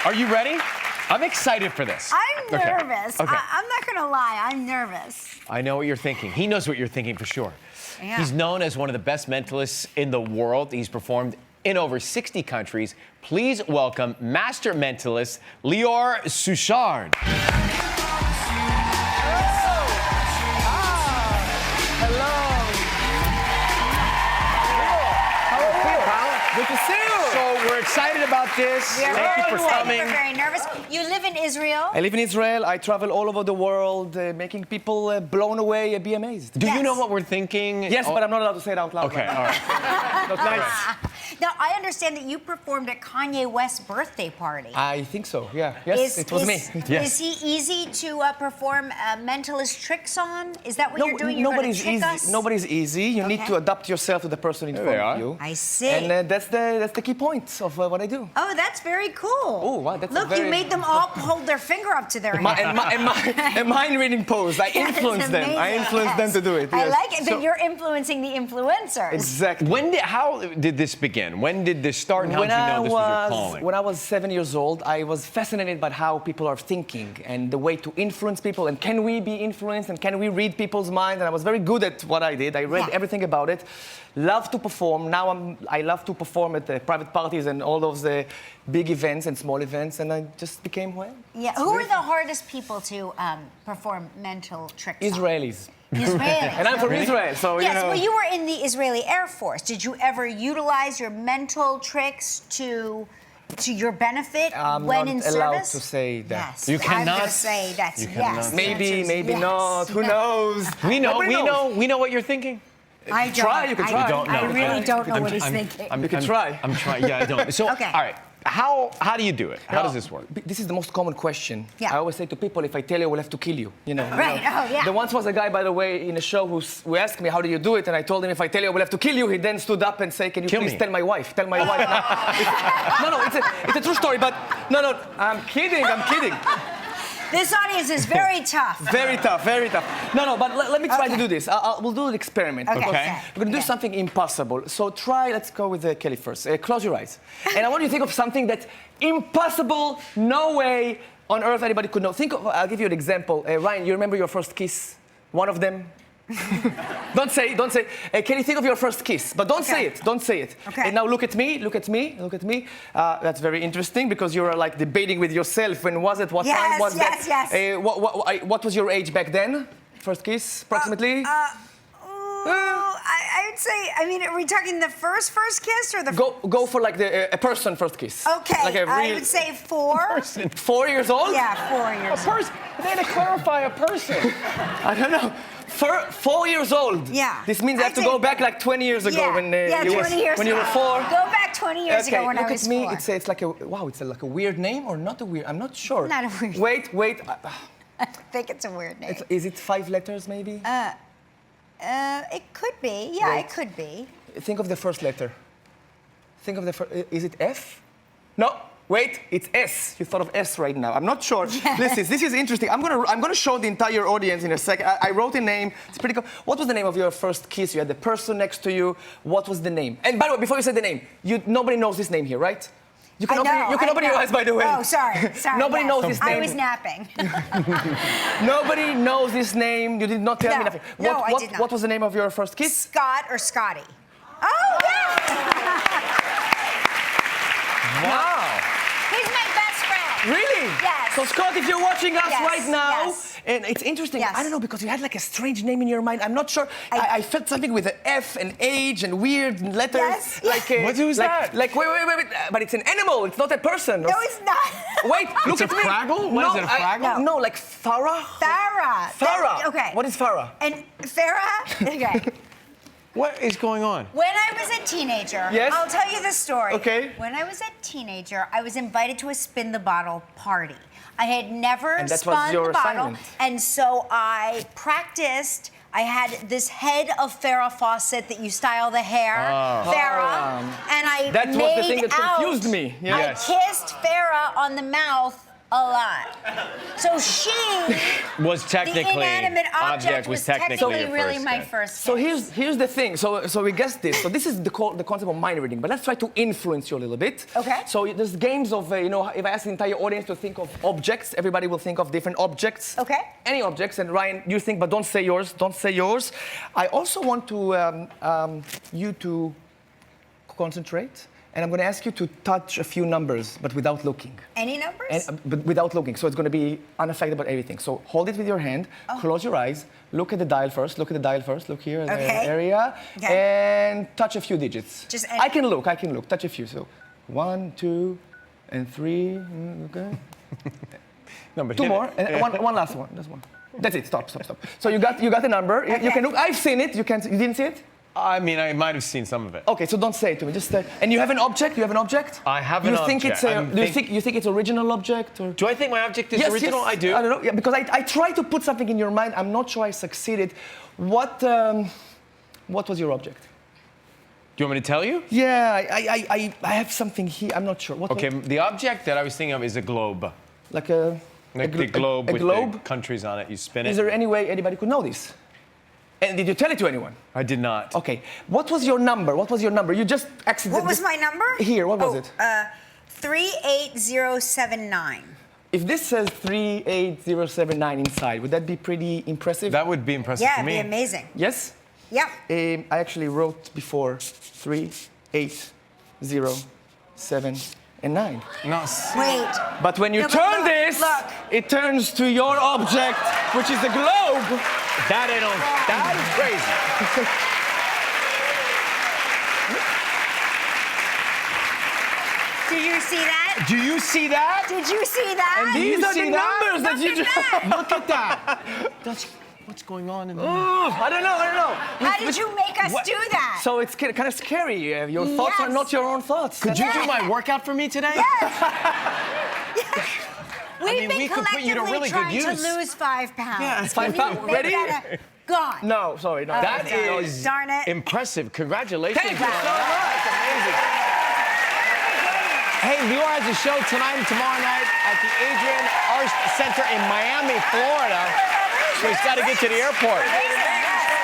Are you ready? I'm excited for this. I'm nervous. Okay. I'm not going to lie. I'm nervous. I know what you're thinking. He knows what you're thinking for sure. Yeah. He's known as one of the best mentalists in the world. He's performed in over 60 countries. Please welcome Master Mentalist Lior Suchard. Good to see you. So we're excited about this. Thank you for coming. We're very nervous. You live in Israel. I live in Israel. I travel all over the world, making people blown away and be amazed. Do you Yes. know what we're thinking? Yes, but I'm not allowed to say it out loud. Okay, right all right. now. Not nice. Now, I understand that you performed at Kanye West's birthday party. I think so, yeah. Yes, it was me. Yes. Is he easy to perform mentalist tricks on? Is that what you're doing? You're nobody's gonna trick easy. us? Nobody's easy. You need Okay. to adapt yourself to the person in There front they of are. you. I see. And that's the key point of what I do. Oh, that's very cool. Oh, wow, that's a Look, you very- made them all hold their finger up to their head. And mind-reading pose. I influence them. I amazing. influence them to do it. I yes. like it, but you're influencing the influencers. Exactly. How did this begin? When did this start, and how did you know this was your calling? When I was 7 years old, I was fascinated by how people are thinking and the way to influence people. And can we be influenced? And can we read people's minds? And I was very good at what I did. I read Yeah. everything about it. Love to perform. Now I love to perform at private parties and all those big events and small events. And I just became well. Yeah. Who are the hardest people to perform mental tricks on? Israelis. Israelis. And I'm from Israel, so Yes, you know. well, you were in the Israeli Air Force. Did you ever utilize your mental tricks to your benefit I'm when not in allowed service? to say that. Yes. You I'm cannot- going to say that's you yes. cannot. The Maybe, answer is maybe yes. not. Who knows? We know, Nobody we know what you're thinking. I don't. Try, you can try. You don't know. I really don't know what he's I'm- thinking. You can try. I'm trying. Yeah, I don't. So, Okay. all right. How do you do it? How does this work? This is the most common question. Yeah. I always say to people, if I tell you, I will have to kill you. You know. Right. Oh, yeah. There once was a guy, by the way, in a show who asked me, how do you do it? And I told him, if I tell you, I will have to kill you. He then stood up and said, can you Kill please me. tell my wife? Tell my wife. No, it's a true story. But no, I'm kidding. This audience is very tough. Very tough, very tough. No, but let me try to do this. We'll do an experiment. Okay. because Okay. We're going to do something impossible. So let's go with Kelly first. Close your eyes. And I want you to think of something that's impossible, no way on earth anybody could know. I'll give you an example. Ryan, you remember your first kiss? One of them? Don't say. Can you think of your first kiss? But don't say it. Don't say it. Okay. And now look at me. That's very interesting because you're like debating with yourself. When was it? What time was that? Yes. What was your age back then? First kiss, approximately? I would say, I mean, are we talking the first kiss or the... Go for like a person first kiss. Okay, Like a I real- would say 4. 4 years old? Yeah, 4 years old. Person. They had to clarify a person. I don't know. 4 years old. Yeah. This means I have I'd to say- go back like 20 years ago Yeah, when yeah, 20 years when you were ago. 4. Go back 20 years ago when look I was at me. 4. It's like a weird name or not a weird? I'm not sure. Not a weird Wait. I think it's a weird name. Is it 5 letters maybe? It could be. Yeah, Wait. it could be. Think of the first letter. Think of the first. Is it F? No. Wait, it's S. You thought of S right now. I'm not sure. Listen, this is interesting. I'm gonna show the entire audience in a second. I wrote a name. It's pretty cool. What was the name of your first kiss? You had the person next to you. What was the name? And by the way, before you say the name, nobody knows this name here, right? You can open your eyes, by the way. Oh, sorry. Nobody knows this name. I was napping. Nobody knows this name. You did not tell me nothing. No, I did not. What was the name of your first kiss? Scott or Scotty? Oh, yeah! Wow. He's my best friend. Really? Yes. So Scott, if you're watching us Yes, right now, yes. and it's interesting, Yes. I don't know, because you had like a strange name in your mind. I'm not sure. I felt something with an F and age and weird letters. Yes. Like What is that? Like wait. But it's an animal. It's not a person. No, it's not. Wait, look It's at a me. Fraggle? What is it, a Fraggle? No, like Farah. Farah. Farah. Okay. What is Farah? And Farah? Okay. What is going on? When I was a teenager, Yes? I'll tell you the story. Okay. When I was a teenager, I was invited to a spin the bottle party. I had never And that was spun your the bottle, assignment. and so I practiced. I had this head of Farrah Fawcett that you style the hair, Farrah, and I That was made the thing that out. confused me. I Yes. kissed Farrah on the mouth a lot. So she, Was technically the inanimate object was technically your really first my guess. first So guess. here's the thing. So we guessed this. So this is the concept of mind reading. But let's try to influence you a little bit. Okay. So there's games of if I ask the entire audience to think of objects, everybody will think of different objects. Okay. Any objects. And Ryan, you think, but don't say yours. Don't say yours. I also want to you to concentrate. And I'm going to ask you to touch a few numbers, but without looking. Any numbers? But without looking. So it's going to be unaffected by everything. So hold it with your hand, close your eyes, look at the dial first, look here in the Okay. area, and touch a few digits. Just I can look, touch a few. So 1, 2, and 3, okay. No, but 2 more, and one last one, just one. That's it, stop. So you got the number, you can look, I've seen it, you didn't see it? I mean, I might have seen some of it. Okay, so don't say it to me. Just and you have an object. You have an object. I have an you think object. It's you think it's original object or? Do I think my object is original? Yes. I do. I don't know. Yeah, because I try to put something in your mind. I'm not sure I succeeded. What was your object? Do you want me to tell you? Yeah, I have something here. I'm not sure. Okay, the object that I was thinking of is a globe. Like the globe with globe? the countries on it. You spin it. Is there any way anybody could know this? And did you tell it to anyone? I did not. Okay. What was your number? You just accidentally. What was my number? Here. What was it? 38079. If this says 38079 inside, would that be pretty impressive? That would be impressive Yeah, for it'd me. be amazing. Yes? Yeah. I actually wrote before 3, 8, 0, 7, and 9. No. Wait. But when you No, but turn look, this, look. it turns to your object, which is the globe. That is crazy. Do you see that? Do you see that? Did you see that? And these you are see the that? numbers that you Look just. at that. Look at that. That's what's going on in there. I don't know. How did you make us do that? So it's kind of scary. Your thoughts are Yes. not your own thoughts. Could you do my workout for me today? We've been we could put you to collectively really good trying to use. lose 5 pounds. Yeah, it's 5 pounds. Maybe Ready? Gone. No, sorry. No. That darn it. is Darn it. impressive. Congratulations. Thank you so Lior. much. That's amazing. Hey, Lior has a show tonight and tomorrow night at the Adrian Arst Center in Miami, Florida. So he's got to get to the airport.